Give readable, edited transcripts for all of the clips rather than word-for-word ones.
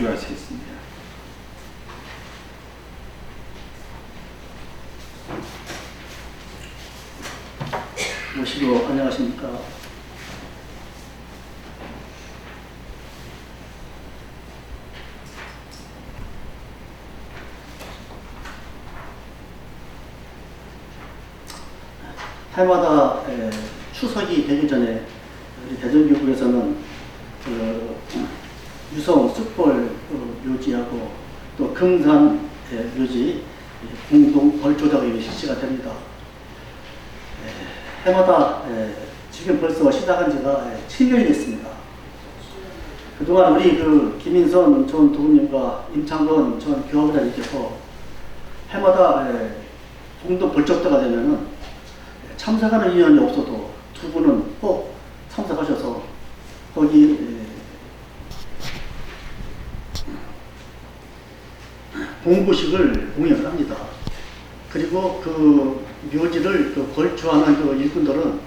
기도하시겠습니다. 모시고 안녕하십니까. 해마다 추석이 되기 전에 우리 대전교구에서는 유성 숯불 묘지하고 또 금산 묘지 공동 벌초작이 실시가 됩니다. 해마다 지금 벌써 시작한 지가 7년이 됐습니다. 그동안 우리 김인선 전 도우님과 임창건 전 교화부장님께서 해마다 공동 벌초자가 되면은 참석하는 인원이 없어도 두 분은 꼭 참석하셔서 거기 공부식을 공연을 합니다. 그리고 그 묘지를 벌초하는 일꾼들은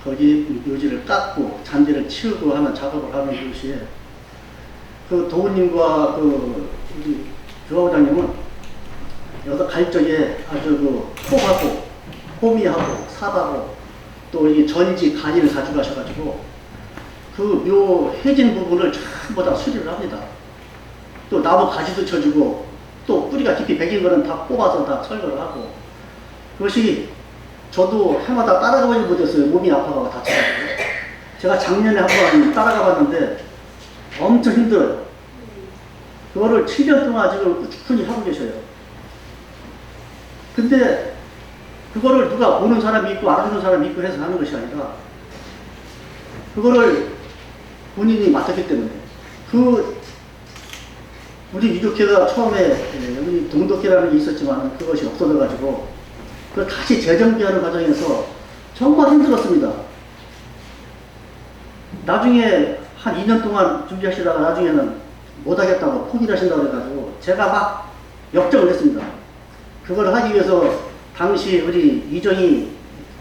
거기 묘지를 깎고 잔디를 치우고 하는 작업을 하는 것이에 그 도우님과 우리 교화부장님은 여기서 갈 적에 아주 포하고 호미하고 삽하고 또 이 전지 가지를 가져가셔가지고 그 묘 해진 부분을 전부 다 수리를 합니다. 또 나무 가지도 쳐주고 또 뿌리가 깊이 베긴 거는 다 뽑아서 다 철거를 하고 그것이 저도 해마다 따라가보지 못했어요. 몸이 아파가고 다쳐가지고 제가 작년에 한번 따라가 봤는데 엄청 힘들어요. 그거를 7년 동안 지금 꾸준히 하고 계셔요. 근데 그거를 누가 보는 사람이 있고 알아주는 사람이 있고 해서 하는 것이 아니라 그거를 본인이 맡았기 때문에 우리 유족회가 처음에 우리 동덕회라는 게 있었지만 그것이 없어져가지고 그걸 다시 재정비하는 과정에서 정말 힘들었습니다. 나중에 한 2년 동안 준비하시다가 나중에는 못하겠다고 포기를 하신다고 해가지고 제가 막 역정을 했습니다. 그걸 하기 위해서 당시 우리 이정희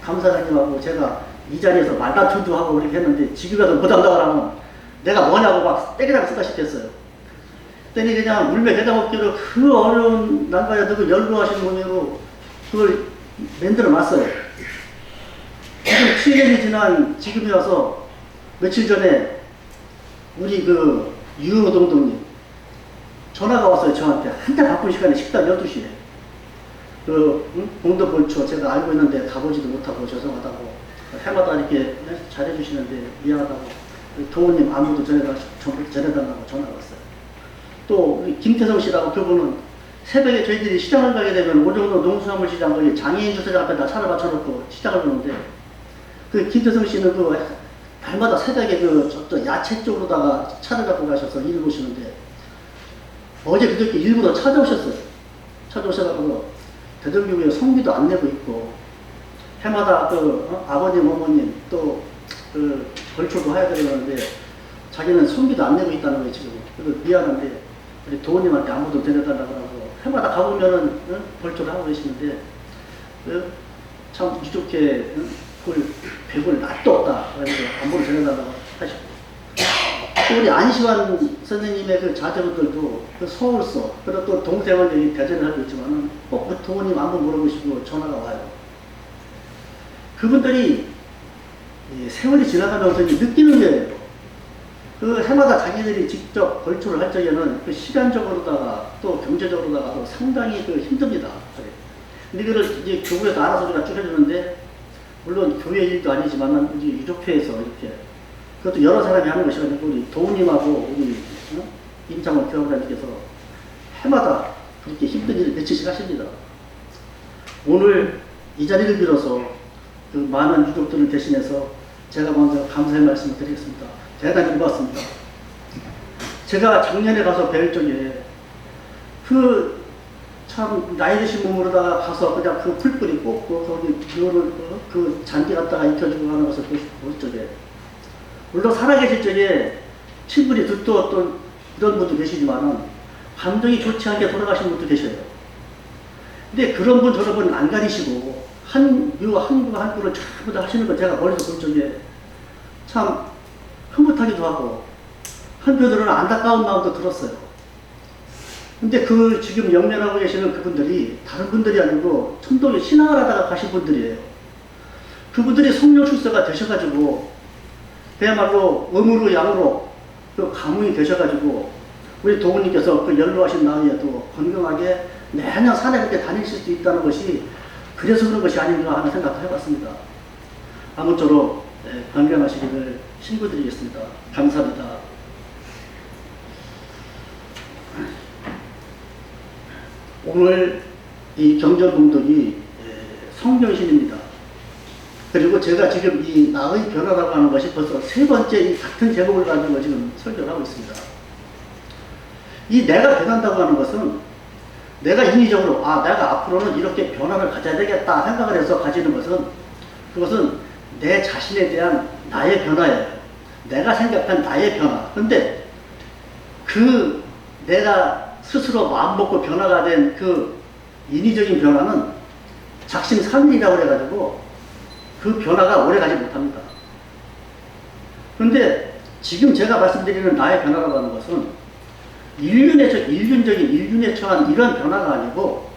감사장님하고 제가 이 자리에서 말다툼도 하고 그렇게 했는데 지금이라도 못한다고 하면 내가 뭐냐고 막 때리라고 쓰다시피 했어요. 그랬더니 그냥 물매 대장업계로 그 어려운 난관에 그 연구하신 분으로 그걸 만들어 놨어요. 지금 7년이 지난 지금이 와서 며칠 전에 우리 유호동동님 전화가 왔어요. 저한테 한달 바쁜 시간에 식당 12시에 공덕벌초 제가 알고 있는데 가보지도 못하고 죄송하다고 해마다 이렇게 잘해주시는데 미안하다고 도우님 안부도 전해달라고 전화가 왔어요. 또 우리 김태성 씨라고 그분은 새벽에 저희들이 시장을 가게 되면 오정도 농수산물시장 거기 장애인 주차장 앞에다 차를 받쳐놓고 시장을 보는데 그 김태성 씨는 날마다 새벽에 저쪽 야채 쪽으로다가 차를 갖고 가셔서 일을 보시는데 어제 그저께 일부러 찾아오셨어요. 찾아오셔가지고 대전교구에 성비도 안 내고 있고 해마다 아버님 어머님 또 벌초도 해야 되는데 자기는 성비도 안 내고 있다는 거예요 지금. 그래서 미안한데 우리 도우님한테 아무도 데려달라고 하고 해마다 가보면은 벌초를 하고 계시는데 참 유족회 배울 낯도 없다. 그래서 아무도 데려달라고 하시고 또 우리 안시환 선생님의 자제분들도 서울서 그리고 또 동생은 여기 대전을 하고 있지만은 꼭 그 도우님 안부 물어보시고 전화가 와요. 그분들이 세월이 지나가면서 느끼는 거예요. 해마다 자기들이 직접 벌초를 할 적에는 시간적으로다가 또 경제적으로다가도 상당히 힘듭니다. 근데 그걸 이제 교구에서 알아서 우리가 쭉 해주는데 물론 교회 일도 아니지만은 이제 유족회에서 이렇게 그것도 여러 사람이 하는 것이 아니고 우리 도우님하고 우리 임창원 교화부장님께서 해마다 그렇게 힘든 일을 며칠씩 하십니다. 오늘 이 자리를 빌어서 많은 유족들을 대신해서 제가 먼저 감사의 말씀을 드리겠습니다. 대단히 고맙습니다. 제가 작년에 가서 뵐 적에 참 나이 드신 몸으로다가 가서 그냥 풀뿌리 뽑고 거기 그 잔디 갖다가 익혀주고 하는 것을 볼 적에 물론 살아계실 적에 친분이 두터웠던 이런 분도 계시지만은 감정이 좋지 않게 돌아가신 분도 계셔요. 근데 그런 분 저런 분 안 가리시고 한 그루를 전부 다 하시는 걸 제가 멀리서 볼 적에 참 흐뭇하기도 하고 한편으로는 안타까운 마음도 들었어요. 근데 그 지금 영면하고 계시는 그분들이 다른 분들이 아니고 천도에 신앙을 하다가 가신 분들이에요. 그분들이 성령 출세가 되셔가지고 그야말로 음으로 양으로 그 가문이 되셔가지고 우리 도구님께서 그 연로하신 나이에도 건강하게 매년 산에 그렇게 다니실 수 있다는 것이 그래서 그런 것이 아닌가 하는 생각도 해봤습니다. 아무쪼록 건강하시기를 신고드리겠습니다. 감사합니다. 오늘 이 경전봉독이 성경신입니다. 그리고 제가 지금 이 나의 변화라고 하는 것이 벌써 세 번째 이 같은 제목을 가지고 지금 설교를 하고 있습니다. 이 내가 변한다고 하는 것은 내가 인위적으로 내가 앞으로는 이렇게 변화를 가져야 되겠다 생각을 해서 가지는 것은 그것은 내 자신에 대한 나의 변화예요. 내가 생각한 나의 변화. 근데 그 내가 스스로 마음먹고 변화가 된 그 인위적인 변화는 작심삼일이라고 그래가지고 그 변화가 오래 가지 못합니다. 그런데 지금 제가 말씀드리는 나의 변화라고 하는 것은 인륜에 처한 이런 변화가 아니고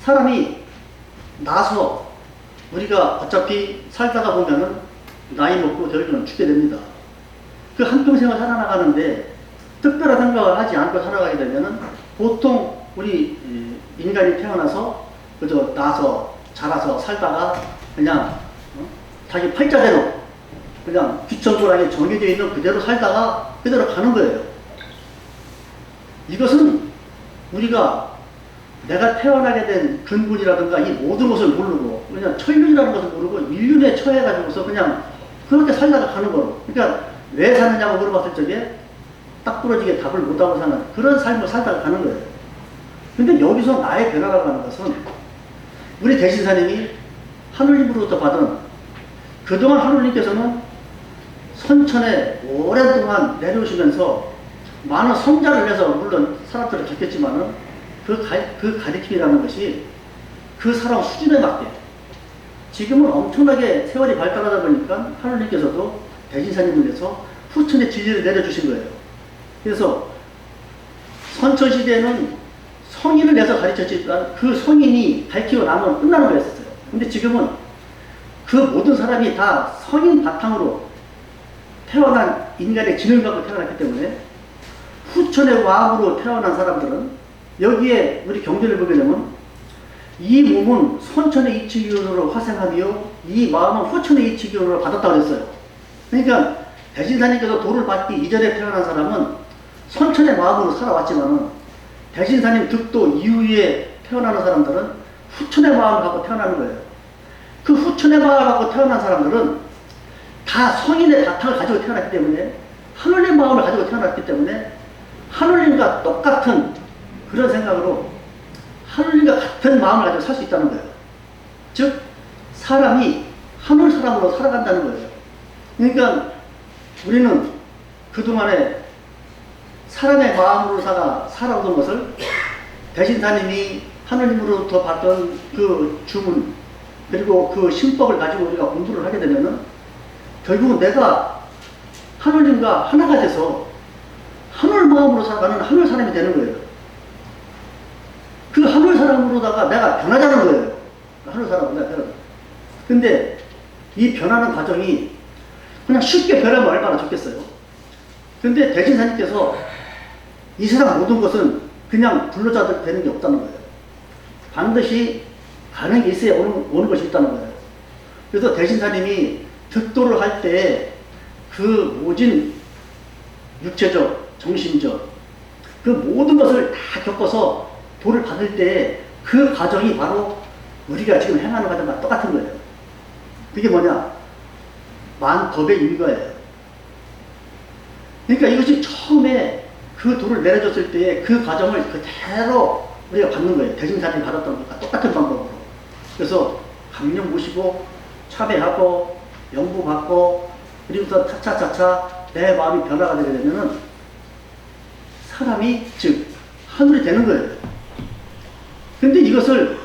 사람이 나서 우리가 어차피 살다가 보면은 나이 먹고 결국은 죽게 됩니다. 그 한평생을 살아나가는데 특별한 생각을 하지 않고 살아가게 되면은 보통 우리 인간이 태어나서 그저 나서 자라서 살다가 그냥 자기 팔자대로 그냥 귀천도락에 정해져 있는 그대로 살다가 그대로 가는 거예요. 이것은 우리가 내가 태어나게 된 근본이라든가 이 모든 것을 모르고 그냥 천륜이라는 것을 모르고 인륜에 처해가지고서 그냥 그렇게 살다가 가는 거로. 그러니까 왜 사느냐고 물어봤을 적에 딱 부러지게 답을 못하고 사는 그런 삶을 살다가 가는 거예요. 근데 여기서 나의 변화라고 하는 것은 우리 대신사님이 하느님으로부터 받은 그동안 하느님께서는 선천에 오랫동안 내려오시면서 많은 성자를 해서 물론 사람들을 겪겠지만은 그 가르침이라는 것이 그 사람 수준에 맞게 지금은 엄청나게 세월이 발달하다 보니까 하느님께서도 대신사님을 위해서 후천의 진리를 내려주신 거예요. 그래서 선천시대에는 성인을 내서 가르쳤지만 그 성인이 밝히고 나면 끝나는 거였어요. 근데 지금은 그 모든 사람이 다 성인 바탕으로 태어난 인간의 지능을 갖고 태어났기 때문에 후천의 마음으로 태어난 사람들은 여기에 우리 경전을 보게 되면 이 몸은 선천의 이치기운으로 화생하며 이 마음은 후천의 이치기운으로 받았다고 했어요. 그러니까 대신사님께서 도를 받기 이전에 태어난 사람은 선천의 마음으로 살아왔지만은 대신사님 득도 이후에 태어나는 사람들은 후천의 마음을 갖고 태어나는 거예요. 그 후천의 마음을 갖고 태어난 사람들은 다 성인의 바탕을 가지고 태어났기 때문에 하늘의 마음을 가지고 태어났기 때문에 하늘님과 똑같은 그런 생각으로 하늘님과 같은 마음을 가지고 살 수 있다는 거예요. 즉 사람이 하늘 사람으로 살아간다는 거예요. 그러니까 우리는 그동안에 사람의 마음으로 살아오던 것을 대신사님이 하느님으로부터 받던 그 주문 그리고 그 신법을 가지고 우리가 공부를 하게 되면은 결국은 내가 하느님과 하나가 돼서 하늘 마음으로 살아가는 하늘 사람이 되는 거예요. 그 하늘 사람으로다가 내가 변하자는 거예요. 하늘 사람으로 내가 변하는. 근데 이 변하는 과정이 그냥 쉽게 변하면 얼마나 좋겠어요. 근데 대신사님께서 이 세상 모든 것은 그냥 불러자 되는 게 없다는 거예요. 반드시 가는 게 있어야 오는 것이 있다는 거예요. 그래서 대신사님이 득도를 할 때 그 모진 육체적, 정신적 그 모든 것을 다 겪어서 도를 받을 때 그 과정이 바로 우리가 지금 행하는 과정과 똑같은 거예요. 그게 뭐냐? 만법의 일과예요. 그러니까 이것이 처음에 그 도를 내려줬을 때 그 과정을 그대로 우리가 받는 거예요. 대신사님이 받았던 것과 똑같은 방법으로. 그래서 강령 모시고 참회하고 연구받고 그리고서 차차차차 내 마음이 변화가 되게 되면은 사람이 즉 하늘이 되는 거예요. 근데 이것을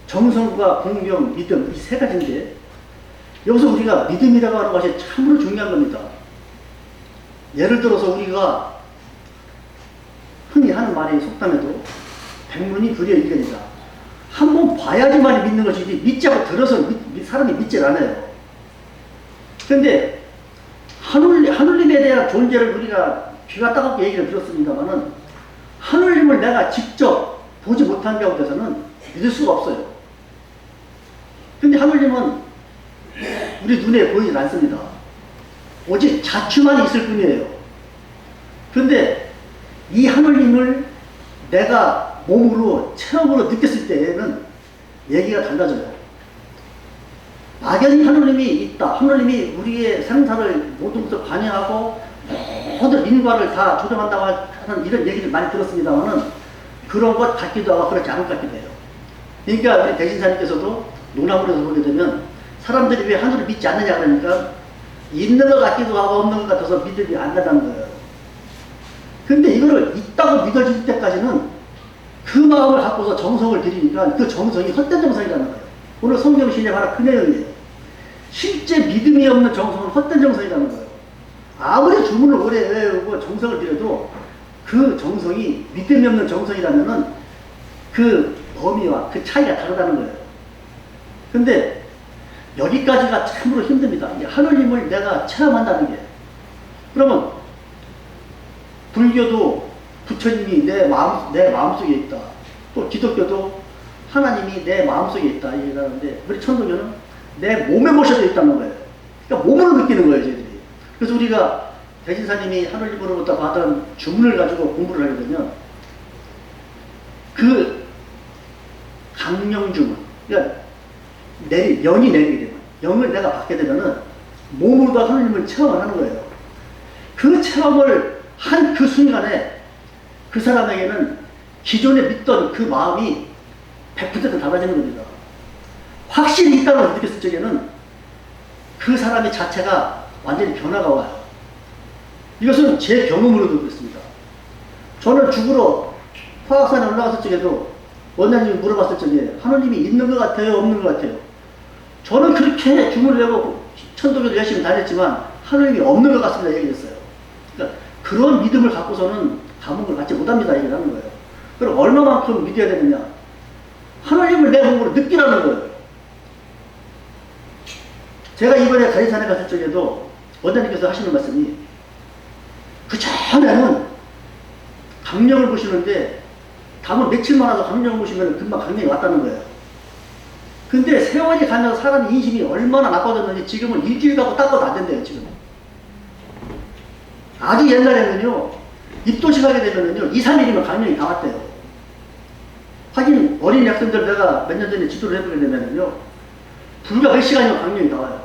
정성과 공경, 믿음 이 세 가지인데 여기서 우리가 믿음이라고 하는 것이 참으로 중요한 겁니다. 예를 들어서 우리가 흔히 하는 말이 속담에도 백문이 불여일견이다. 한번 봐야지만 믿는 것이지 믿지 않고 들어서 사람이 믿질 않아요. 그런데 하늘님에 대한 존재를 우리가 귀가 따갑게 얘기를 들었습니다만은 하늘님을 내가 직접 보지 못한 가운데서는 믿을 수가 없어요. 근데 하늘님은 우리 눈에 보이질 않습니다. 오직 자취만 있을 뿐이에요. 그런데 이 하늘님을 내가 몸으로 체험으로 느꼈을 때에는 얘기가 달라져요. 막연히 하늘님이 있다. 하늘님이 우리의 생사를 모든 것을 관여하고 모든 인과를 다 조정한다고 하는 이런 얘기를 많이 들었습니다만은 그런 것 같기도 하고 그렇지 않은 것 같기도 해요. 그러니까 우리 대신사님께서도 논하물에서 보게 되면 사람들이 왜 하늘을 믿지 않느냐 그러니까 있는 것 같기도 하고 없는 것 같아서 믿음이 안 간다는 거예요. 근데 이거를 있다고 믿어질 때까지는 그 마음을 갖고서 정성을 들이니까 그 정성이 헛된 정성이라는 거예요. 오늘 성경 시인의 바로 그 내용이에요. 실제 믿음이 없는 정성은 헛된 정성이라는 거예요. 아무리 주문을 오래 외우고 정성을 들여도 그 정성이 믿음이 없는 정성이라면은 그 범위와 그 차이가 다르다는 거예요. 근데 여기까지가 참으로 힘듭니다. 하느님을 내가 체험한다는 게. 그러면 불교도 부처님이 내 마음속에 있다. 또 기독교도 하나님이 내 마음속에 있다. 얘기하는데 우리 천도교는 내 몸에 모셔져 있다는 거예요. 그러니까 몸으로 느끼는 거예요, 저희들이. 그래서 우리가 대신사님이 하느님으로부터 받은 주문을 가지고 공부를 하게 되면 그 강령주문, 그러니까 영이 내리게 되면, 영을 내가 받게 되면은 몸으로도 하느님을 체험을 하는 거예요. 그 체험을 한 그 순간에 그 사람에게는 기존에 믿던 그 마음이 100% 달라지는 겁니다. 확실히 있다는 걸 느꼈을 적에는 그 사람의 자체가 완전히 변화가 와요. 이것은 제 경험으로도 그렇습니다. 저는 죽으러 화학산에 올라갔을 적에도 원장님이 물어봤을 적에 하느님이 있는 것 같아요? 없는 것 같아요? 저는 그렇게 주문을 내고 천도교도 열심히 다녔지만 하느님이 없는 것 같습니다. 얘기했어요. 그러니까 그런 믿음을 갖고서는 감흥을 받지 못합니다. 얘기를 하는 거예요. 그럼 얼마만큼 믿어야 되느냐? 하나님을 내 몸으로 느끼라는 거예요. 제가 이번에 가리산에 갔을 적에도 원장님께서 하시는 말씀이 그 전에는 강령을 보시는데 다음은 며칠만 와서 강령을 보시면 금방 강령이 왔다는 거예요. 근데 세월이 가면서 사람 인심이 얼마나 나빠졌는지 지금은 일주일 가고 닦아도 안 된대요. 지금 아주 옛날에는요 입도식 하게 되면은요 2, 3일이면 강령이 다 왔대요. 하긴 어린 학생들 내가 몇 년 전에 지도를 해보게 되면은요 불과 몇 시간이면 강령이 나와요.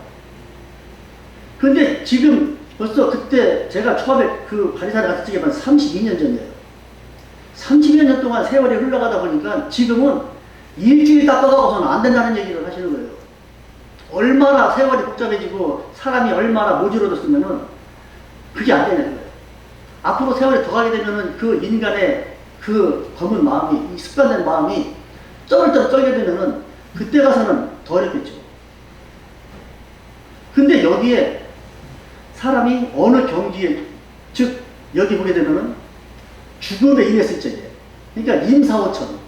근데 지금 벌써 그때 제가 처음에 그 가리산에 갔을 적에만 32년 전이에요. 32년 동안 세월이 흘러가다 보니까 지금은 일주일 닦아가고서는 안 된다는 얘기를 하시는 거예요. 얼마나 세월이 복잡해지고 사람이 얼마나 모질어졌으면은 그게 안 되는 거예요. 앞으로 세월이 더 가게 되면은 그 인간의 그 검은 마음이, 이 습관된 마음이 쩔쩔 쩔게 되면은 그때 가서는 더 어렵겠죠. 근데 여기에 사람이 어느 경지에, 즉, 여기 보게 되면은 죽음에 인했을 적에, 그러니까 임사오천.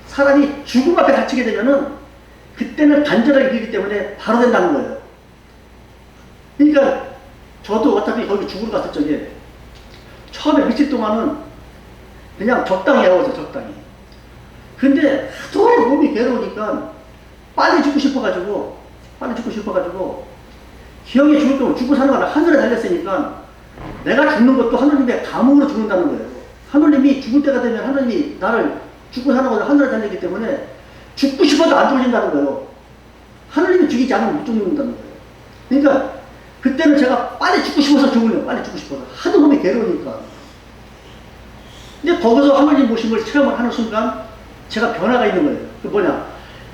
사람이 죽음 앞에 닥치게 되면은 그때는 간절하게 빌기 때문에 바로 된다는 거예요. 그러니까 저도 어차피 거기 죽으러 갔을 적에 처음에 며칠 동안은 그냥 적당히 해오죠, 적당히. 근데 하도 몸이 괴로우니까 빨리 죽고 싶어가지고 기억에 죽을 거면 죽고 사는 거는 하늘에 달렸으니까 내가 죽는 것도 하느님의 감흥으로 죽는다는 거예요. 하느님이 죽을 때가 되면 하느님이 나를 죽고 사는 것을 하늘에 달리기 때문에 죽고 싶어도 안 죽는다는 거예요. 하느님이 죽이지 않으면 못 죽는다는 거예요. 그러니까 그때는 제가 빨리 죽고 싶어서 죽으려고, 빨리 죽고 싶어서. 하도 몸이 괴로우니까. 근데 거기서 하느님 모심을 체험을 하는 순간 제가 변화가 있는 거예요. 그 뭐냐.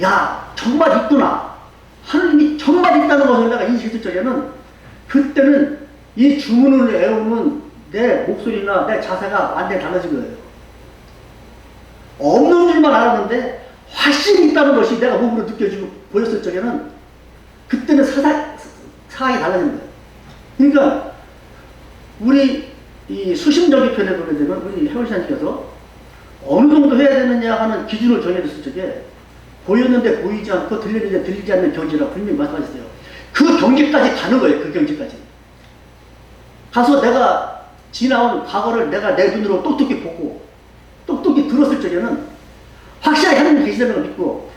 야, 정말 있구나. 하느님이 정말 있다는 것을 내가 인식했을 적에는 그때는 이 주문을 외우는 내 목소리나 내 자세가 완전히 달라진 거예요. 없는 줄만 알았는데 훨씬 있다는 것이 내가 몸으로 느껴지고 보였을 적에는 그때는 사각이 달라진 거예요. 그러니까 우리 이 수심적인 편에 보게 되면 우리 해월시장님께서 어느 정도 해야 되느냐 하는 기준을 정해줬을 적에 보였는데 보이지 않고 들리는데 들리지 않는 경지라고 분명히 말씀하셨어요. 그 경지까지 가는 거예요. 그 경지까지. 가서 내가 지나온 과거를 내가 내 눈으로 똑똑히 보고 똑똑히 들었을 적에는 확실하게 하나님 계시다는 걸 믿고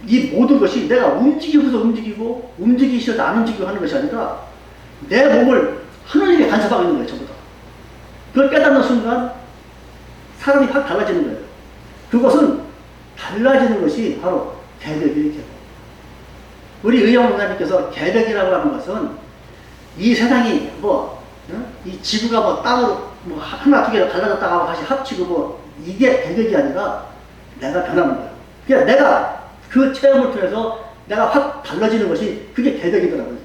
이 모든 것이 내가 움직이고서 움직이고 움직이기 싫어도 안 움직이고 하는 것이 아니라 내 몸을 하나님이 간섭하고 있는 거예요. 전부 다. 그걸 깨닫는 순간 사람이 확 달라지는 거예요. 그것은 달라지는 것이 바로 개벽이에요. 개벽. 우리 의영 목사님께서 개벽이라고 하는 것은 이 세상이 이 지구가 땅으로 하나 두 개로 갈라졌다가 다시 합치고 이게 개벽이 아니라 내가 변하는 거예요. 그러니까 내가 그 체험을 통해서 내가 확 달라지는 것이 그게 개벽이더라고요.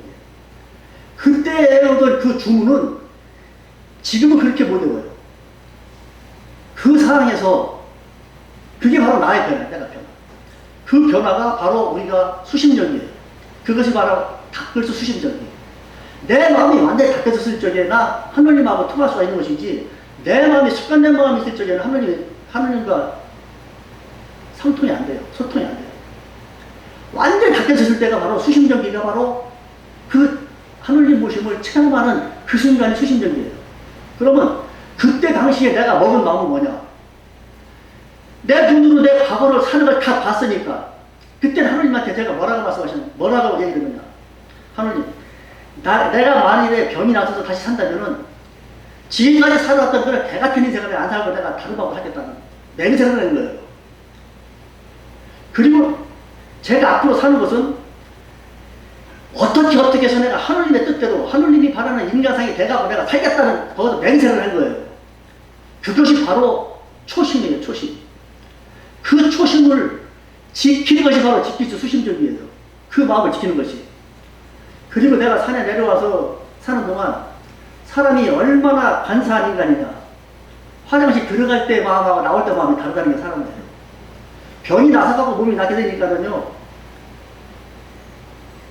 그때 오던 그 주문은 지금은 그렇게 못 외워요. 그 상황에서 그게 바로 나의 변화, 내가 변화. 그 변화가 바로 우리가 수심적이에요. 그것이 바로 닥글수 수심적이에요. 내 마음이 완전히 닦여졌을 적에나 하느님하고 통할 수가 있는 것이지 내 마음이 습관된 마음이 있을 적에는 하느님과 상통이 안 돼요. 소통이 안 돼요. 완전히 닦여졌을 때가 바로 수심적이가 바로 그 하느님 모심을 체험하는 그 순간이 수심적이에요. 그러면 그때 당시에 내가 먹은 마음은 뭐냐? 내 눈으로 내 과거를 사는 걸 다 봤으니까 그때는 하느님한테 제가 뭐라고 얘기를 했느냐? 하느님, 내가 만일에 병이 나서서 다시 산다면은 지금까지 살아왔던 그런 개 같은 인생을 안 살고 내가 다른 방법을 하겠다는 맹세를 하는 거예요. 그리고 제가 앞으로 사는 것은 어떻게 해서 내가 하느님의 뜻대로 하느님이 바라는 인간상이 돼가고 내가 살겠다는 거기서 맹세를 한 거예요. 그것이 바로 초심이에요. 초심. 그 초심을 지키는 것이 바로 지킬 수 수심적이에요. 그 마음을 지키는 것이. 그리고 내가 산에 내려와서 사는 동안 사람이 얼마나 간사한 인간이냐. 화장실 들어갈 때 마음하고 나올 때 마음이 다르다는 게 사람이에요. 병이 나서가고 몸이 나게 되니까는요.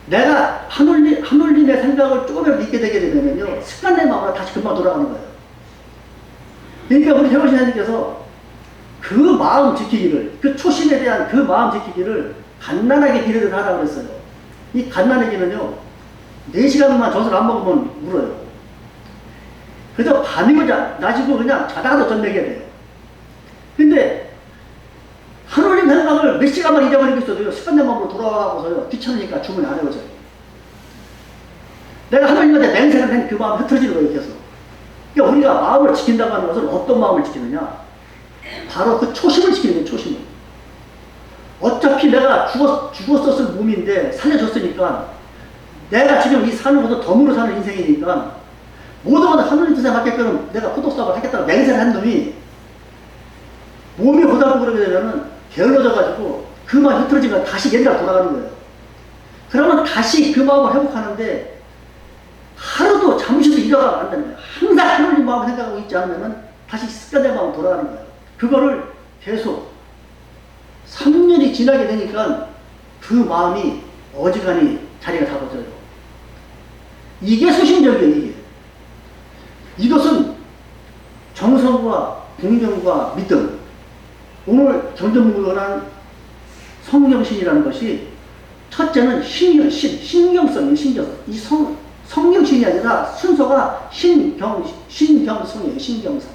내가 하늘님의 생각을 조금이라도 믿게 되게 되면요. 습관된 마음으로 다시 금방 돌아가는 거예요. 그러니까 우리 해보신하님께서 그 마음 지키기를, 그 초심에 대한 그 마음 지키기를 갓난하게 기르듯 하라고 그랬어요. 이 갓난아기는요, 4시간만 젖을 안 먹으면 울어요. 그래서 밤이고 낮이고 그냥 자다가도 젖 먹여야 돼요. 근데 하느님 생각을 몇 시간만 잊어버리고 있어도요, 습관된 마음으로 돌아가고서요, 귀찮으니까 주문이 안 해오져요. 내가 하느님한테 맹세를 한 그 마음이 흐트러지는 거예요, 계속. 그러니까 우리가 마음을 지킨다고 하는 것은 어떤 마음을 지키느냐? 바로 그 초심을 지키는 거예요, 초심을. 어차피 내가 죽었었을 몸인데 살려줬으니까 내가 지금 이 사는 것도 덤으로 사는 인생이니까 모든 건 하느님 뜻에 맞게끔 내가 포도사업을 하겠다고 맹세를 한 놈이 몸이 고달고 그러게 되면은 게을러져가지고 그 마음이 흐트러지면 다시 옛날 돌아가는 거예요. 그러면 다시 그 마음을 회복하는데 하루도 잠시도 일어나면 안 되는 거예요. 항상 하느님 마음을 생각하고 있지 않으면 다시 습관된 마음으로 돌아가는 거예요. 그거를 계속 3년이 지나게 되니까 그 마음이 어지간히 자리가 잡아져요. 이게 수심적이에요, 이게. 이것은 정성과 공경과 믿음. 오늘 전전무근한 성경신이라는 것이 첫째는 신경성이에요, 신경성. 이 성경신이 아니라 순서가 신경성이에요, 신경성.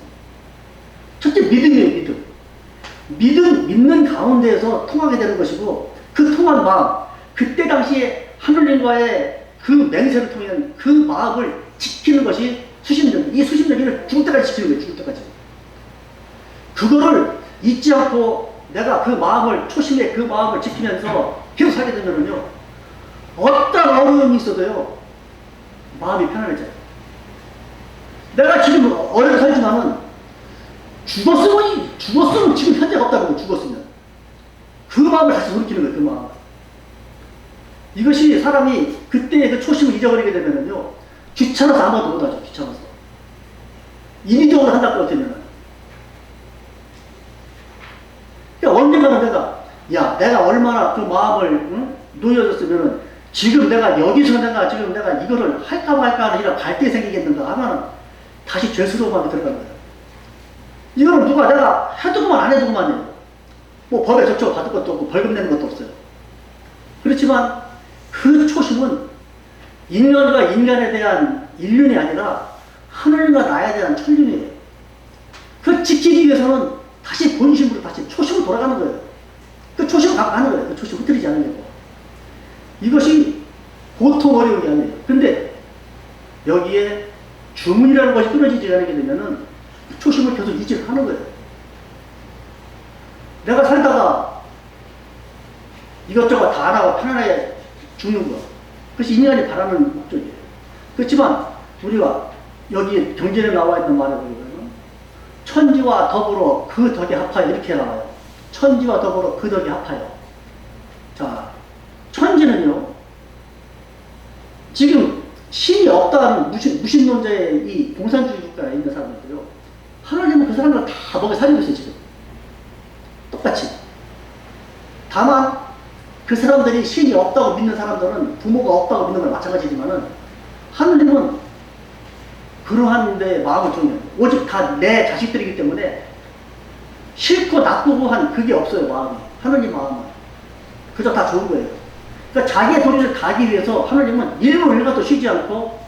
첫째 믿음이에요, 믿음. 믿는 가운데에서 통하게 되는 것이고 그 통한 마음, 그때 당시에 하느님과의 그 맹세를 통해 그 마음을 지키는 것이 수심적. 이 수심적이를 죽을 때까지 지키는 거예요, 죽을 때까지. 그거를 잊지 않고 내가 그 마음을, 초심의 그 마음을 지키면서 계속 살게 되면요, 어떤 어려움이 있어도요, 마음이 편안해져요. 내가 지금 어려워 살지만은 죽었으면 지금 현재가 없다고, 죽었으면. 그 마음을 다시 돌이키는 거예요, 그 마음. 이것이 사람이 그때의 그 초심을 잊어버리게 되면은요, 귀찮아서 아무것도 못하죠, 귀찮아서. 인위적으로 한다고 하면. 그러니까 언젠가는 내가 얼마나 그 마음을, 놓여졌으면은, 지금 내가 여기서 지금 내가 이거를 할까 말까 하는 이런 갈등이 생기겠는가 하면은, 다시 죄스러운 마음이 들어가는 거예요. 이거는 누가 내가 해도 그만 안 해도 그만이에요. 뭐 법에 적용 받을 것도 없고 벌금 내는 것도 없어요. 그렇지만 그 초심은 인간과 인간에 대한 인륜이 아니라 하늘과 나에 대한 천륜이에요. 그걸 지키기 위해서는 다시 본심으로 다시 초심으로 돌아가는 거예요. 그 초심을 갖고 가는 거예요. 그 초심 흐트리지 않으려고. 이것이 보통 어려운 게 아니에요. 근데 여기에 주문이라는 것이 끊어지지 않게 되면은 초심을 계속 유지를 하는 거예요. 내가 살다가 이것저것 다 안 하고 편안하게 죽는 거. 그것이 인간이 바라는 목적이에요. 그렇지만 우리가 여기 경전에 나와 있는 말에 보면 천지와 더불어 그 덕에 합하여 이렇게 나와요. 천지와 더불어 그 덕에 합하여. 자, 천지는요, 지금 신이 없다는 무신론자의 이 공산주의 국가에 있는 사람들요, 하나님은 그 사람들 다 먹여 살리고 있어요, 지금. 똑같이. 다만, 그 사람들이 신이 없다고 믿는 사람들은 부모가 없다고 믿는 건 마찬가지지만은, 하나님은 그러한 데 마음을 정해요. 오직 다 내 자식들이기 때문에, 싫고 나쁘고 한 그게 없어요, 마음이. 하나님 마음은. 그저 다 좋은 거예요. 그러니까 자기의 도리를 가기 위해서 하나님은 일부 일가도 쉬지 않고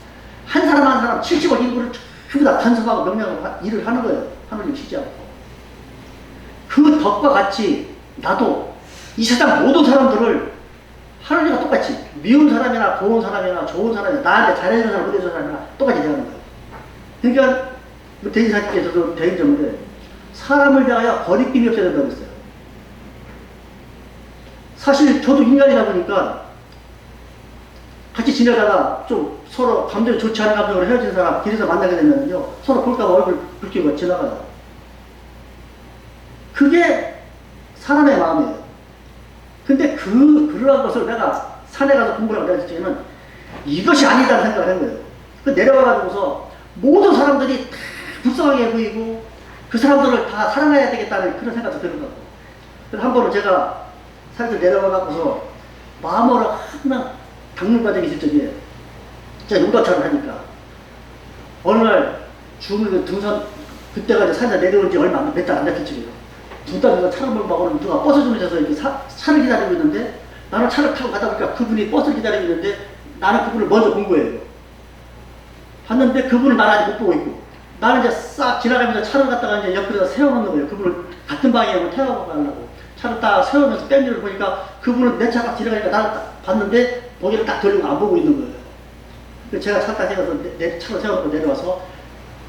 한 사람 한 사람 70억 인구를 전부 다 간섭하고 명령하고 일을 하는 거예요. 하나님 쉬지 않고. 그 덕과 같이 나도 이 세상 모든 사람들을 하나님과 똑같이 미운 사람이나 고운 사람이나 좋은 사람이나 나한테 잘해주는 사람 못해주는 사람이나 똑같이 대하는 거예요. 그러니까 대인사님께서도 대인점인데 사람을 대하여 거리낌이 없어야 된다고 했어요. 사실 저도 인간이다 보니까 같이 지내다가 좀 서로 감정이 좋지 않은 감정으로 헤어진 사람 길에서 만나게 되면요, 서로 볼까봐 얼굴 붉히고 지나가요. 그게 사람의 마음이에요. 근데 그러한 것을 내가 산에 가서 공부를 하고 했을 때는 이것이 아니다는 생각을 한 거예요. 그 내려와가지고서 모든 사람들이 다 불쌍하게 보이고 그 사람들을 다 사랑해야 되겠다는 그런 생각도 드는 거고. 그래서 한 번은 제가 산에서 내려와갖고서 마음으로 항상 닦는 과정이 있을 적에 제가 용도차를 하니까 어느 날 죽은 등산 그때가 이제 산에 내려온 지 얼마 몇 달 안 됐을 적이에요. 두 달에서 차를 몰고 가고는 누가 버스 주문해서 이렇게 차를 기다리고 있는데 나는 차를 타고 가다 보니까 그분이 버스를 기다리고 있는데 나는 그분을 먼저 본 거예요. 봤는데 그분을 나는 아직 못 보고 있고 나는 이제 싹 지나가면서 차를 갖다가 이제 옆에다 세워놓는 거예요. 그분을 같은 방향으로 태워가고 가려고. 차를 딱 세우면서 뺀지를 보니까 그분은 내 차가 지나가니까 나를 딱 봤는데 보기를 딱 돌리고 안 보고 있는 거예요. 그래서 제가 차 딱 세워서 내 차를 세워놓고 내려와서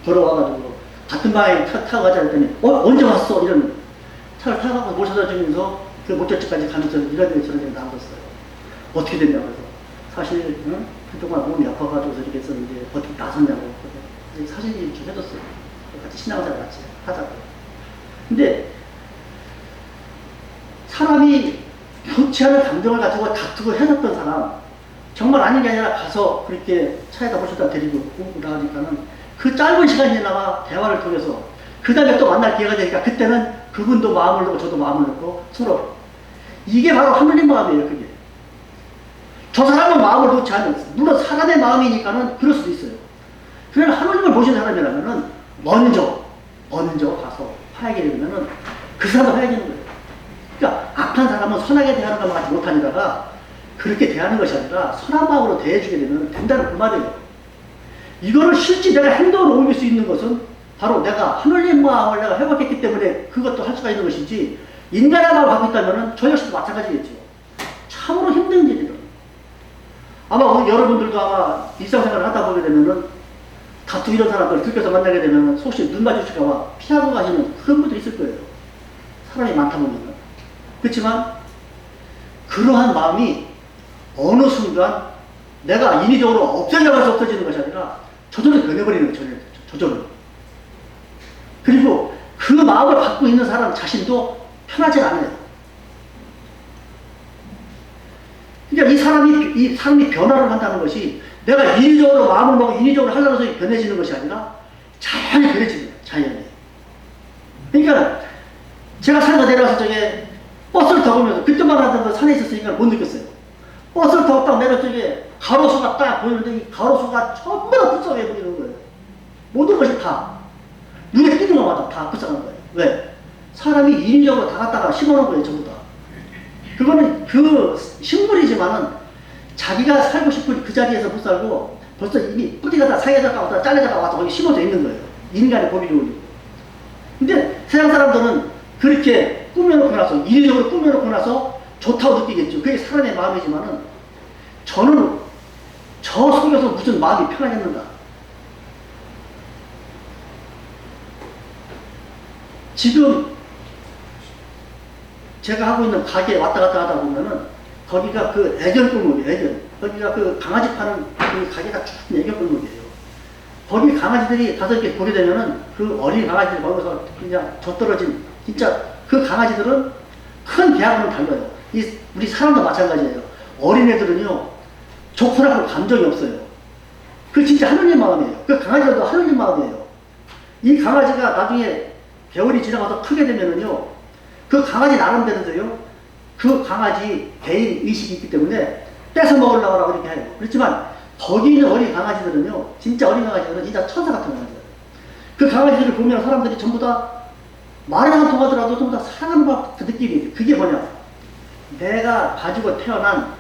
걸어와가지고 같은 방향에 타고 가자 했더니 언제 왔어? 이런 차를 타고 모셔다 주면서 그 목적지까지 가면서 이런 데 저런 데 나왔어요. 어떻게 됐냐고 해서 사실 응? 그동안 몸이 아파가지고 이렇게 했었는데 어떻게 나섰냐고 사진이 좀 해줬어요. 같이 신앙생활 같이 하자고. 근데 사람이 좋지 않은 감정을 가지고 다투고 해줬던 사람, 정말 아닌 게 아니라 가서 그렇게 차에다 모셔다 데리고 오고 나가니까는 그 짧은 시간이나마 대화를 통해서 그 다음에 또 만날 기회가 되니까 그때는 그분도 마음을 넣고 저도 마음을 넣고 서로 이게 바로 하느님 마음이에요. 그게 저 사람은 마음을 놓지 않는, 물론 사람의 마음이니까는 그럴 수도 있어요. 그러나 하느님을 보신 사람이라면은 먼저 가서 화해하게 되면은 그 사람도 화해지는 거예요. 그러니까 악한 사람은 선하게 대하는 것만 같이 못하니다가 그렇게 대하는 것이 아니라 선한 마음으로 대해주게 되면 된다는 그 말이에요. 이거를 실제 내가 행동으로 옮길 수 있는 것은 바로 내가 하늘님 마음을 내가 회복했기 때문에 그것도 할 수가 있는 것이지, 인간의 마음을 갖고 있다면 저 역시도 마찬가지겠죠. 참으로 힘든 일이다. 아마 여러분들도 아마 일상생활을 하다 보게 되면은 다투 이런 사람들 들켜서 만나게 되면 혹시 눈 마주칠까봐 피하고 가시는 그런 분들이 있을 거예요. 사람이 많다 보면. 그렇지만 그러한 마음이 어느 순간 내가 인위적으로 없애려고 해서 없어지는 것이 아니라 저절로 변해버리는 거예요. 저절로. 그리고 그 마음을 갖고 있는 사람 자신도 편하지 않아요. 그러니까 이 사람이 변화를 한다는 것이 내가 인위적으로 마음을 먹고 인위적으로 하려고 해서 변해지는 것이 아니라 자연히 변해집니다. 자연히. 그러니까 제가 산에서 내려왔을 적에 버스를 타보면서 그때만 하던 산에 있었으니까 못 느꼈어요. 버스를 타고 딱 내렸을 적에 가로수가 딱 보이는데 이 가로수가 전부 다 불쌍해 보이는 거예요. 모든 것이 다 눈에 띄는 것마다 다 불쌍한 거예요. 왜? 사람이 인위적으로 다 갖다가 심어놓은 거예요, 전부 다. 그거는 그 식물이지만은 자기가 살고 싶은 그 자리에서 못 살고 벌써 이미 뿌리가 다 상해져가 와서 잘려져가 와서 거기 심어져 있는 거예요. 인간의 법이죠. 근데 세상 사람들은 그렇게 꾸며놓고 나서, 인위적으로 꾸며놓고 나서 좋다고 느끼겠죠. 그게 사람의 마음이지만은 저는 저 속에서 무슨 마음이 편하겠는가. 지금 제가 하고 있는 가게 왔다 갔다 하다 보면은 거기가 그 애견 골목이에요, 애견. 거기가 그 강아지 파는 그 가게가 쭉 애견 골목이에요. 거기 강아지들이 가서 이렇게 보게 되면은 그 어린 강아지들 거기서 그냥 젖떨어진 진짜 그 강아지들은 큰 개하고는 달라요. 우리 사람도 마찬가지예요. 어린애들은요, 좋고라고 감정이 없어요. 그 진짜 하느님 마음이에요. 그 강아지도 하느님 마음이에요. 이 강아지가 나중에 개월이 지나가서 크게 되면은요, 그 강아지 나름대로도요, 그 강아지 개인 의식이 있기 때문에 뺏어 먹으려고 이렇게 해요. 그렇지만 거기 있는 어린 강아지들은요, 진짜 어린 강아지들은 진짜 천사 같은 강아지예요. 그 강아지들을 보면 사람들이 전부 다 말을 안 통하더라도 전부 다 사랑하는 것 같은 느낌이 있어요. 그게 뭐냐? 내가 가지고 태어난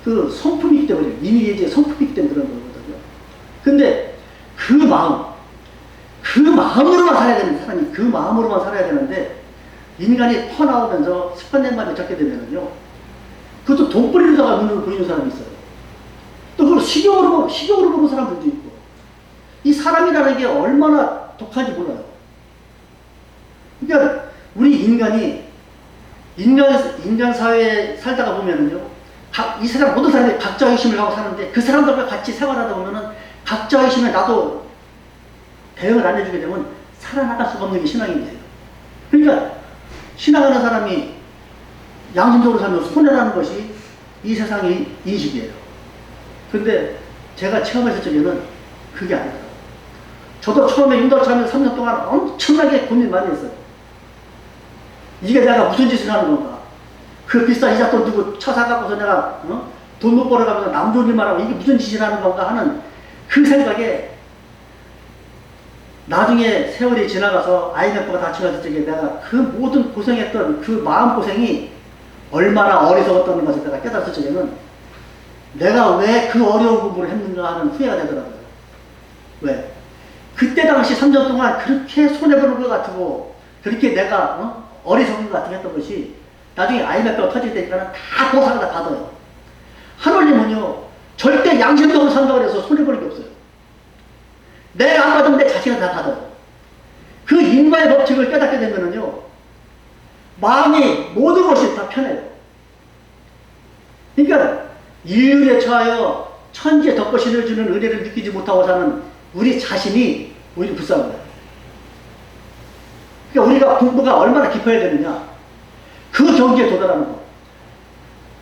그 성품이기 때문에, 이미 이제 성품이기 때문에 그런 거거든요. 근데 그 마음으로만 살아야 되는 사람이 그 마음으로만 살아야 되는데, 인간이 퍼나오면서 습관된 말을 적게 되면은요, 그것도 돈벌이로다가 눈을 보이는 사람이 있어요. 또 그걸 식욕으로 보는 사람들도 있고, 이 사람이라는 게 얼마나 독한지 몰라요. 그러니까 우리 인간 사회에 살다가 보면은요, 이 세상 모든 사람들이 각자의 힘을 가고 사는데 그 사람들과 같이 생활하다 보면은 각자의 힘에 나도 대응을 안 해주게 되면 살아나갈 수가 없는 게 신앙인이에요. 그러니까 신앙하는 사람이 양심적으로 살면 손해라는 것이 이 세상의 인식이에요. 근데 제가 체험했을 적에는 그게 아니더라고요. 저도 처음에 윤달차하면서 3년 동안 엄청나게 고민 많이 했어요. 이게 내가 무슨 짓을 하는 건가? 그 비싼 이자돈 두고 차 사갖고서 내가 돈 못 벌어가면서 남 좋은 일만 하고 이게 무슨 짓을 하는 건가 하는 그 생각에, 나중에 세월이 지나가서 IMF가 닫히면서 내가 그 모든 고생했던 그 마음고생이 얼마나 어리석었다는 것을 내가 깨달았을 적에는 내가 왜 그 어려운 부분을 했는가 하는 후회가 되더라고요. 왜? 그때 당시 3년 동안 그렇게 손해보는 것 같고 그렇게 내가 어리석은 것 같은 했던 것이 나중에 IMF가 터질 때니까는 다 보상을 다 받아요. 하나님은요, 절대 양심적으로 생각을 해서 손해보는 게 없어요. 내가 안 받으면 내 자식은 다 받아요. 그 인과의 법칙을 깨닫게 되면은요, 마음이 모든 것이 다 편해요. 그러니까 인륜에 처하여 천지의 덕거신을 주는 은혜를 느끼지 못하고 사는 우리 자신이 오히려 불쌍한 거예요. 그러니까 우리가 공부가 얼마나 깊어야 되느냐, 그 경지에 도달하는 거.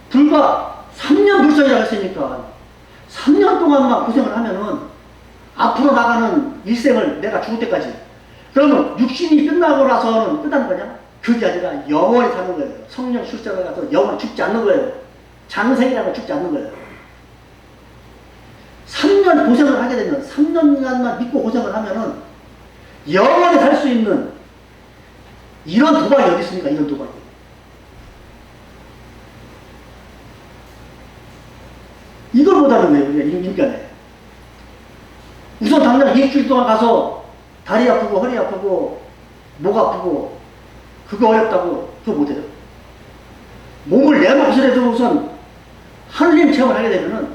불과 3년 불성이라고 했으니까 3년 동안만 고생을 하면은 앞으로 나가는 일생을 내가 죽을 때까지, 그러면 육신이 끝나고 나서는 끝나는 거냐? 그게 아니라 영원히 사는 거예요. 성령 출생을 가서 영원히 죽지 않는 거예요. 장생이라고 죽지 않는 거예요. 3년 고생을 하게 되면, 3년간만 믿고 고생을 하면은 영원히 살 수 있는 이런 도박이 어디 있습니까? 이런 도박이. 이걸 못하는 거예요, 우리가 인간에. 우선 당장 일주일 동안 가서 다리 아프고 허리 아프고 목 아프고 그거 어렵다고 그거 못해요. 몸을 내놓고서라도 우선 하느님 체험을 하게 되면은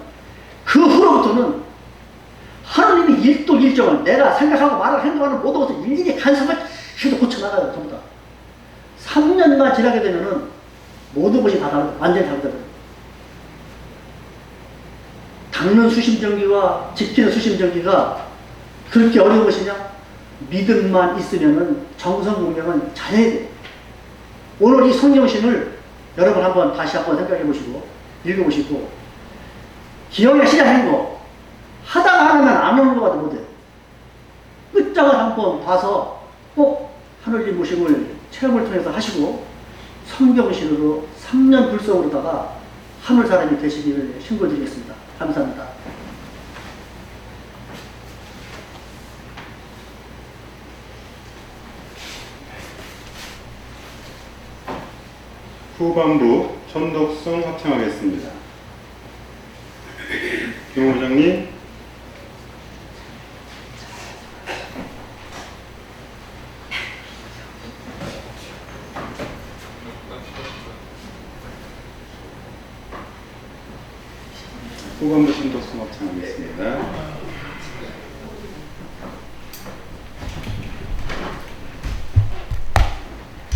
그 후로부터는 하느님이 일독일정을 내가 생각하고 말을 행동하는 모든 것을 일일이 간섭을 계속 고쳐나가요, 전부 다. 3년만 지나게 되면은 모든 것이 다 다르다. 완전히 다르다. 닦는 수심정기와 지키는 수심정기가 그렇게 어려운 것이냐? 믿음만 있으면은 정성공명은 잘해야 돼. 오늘 이 성령신을 여러분 다시 한번 생각해 보시고 읽어보시고, 기억의 시작한 거 하다가 안 하면 안 오는 것 같아 못해요. 끝장을 한번 봐서 꼭 하늘님 모심을 체험을 통해서 하시고 성경신으로 3년 불성으로다가 하늘 사람이 되시기를 신고드리겠습니다. 감사합니다. 후반부 천독성 합창하겠습니다. 김 부장님. 후반부 천독성 합창하겠습니다.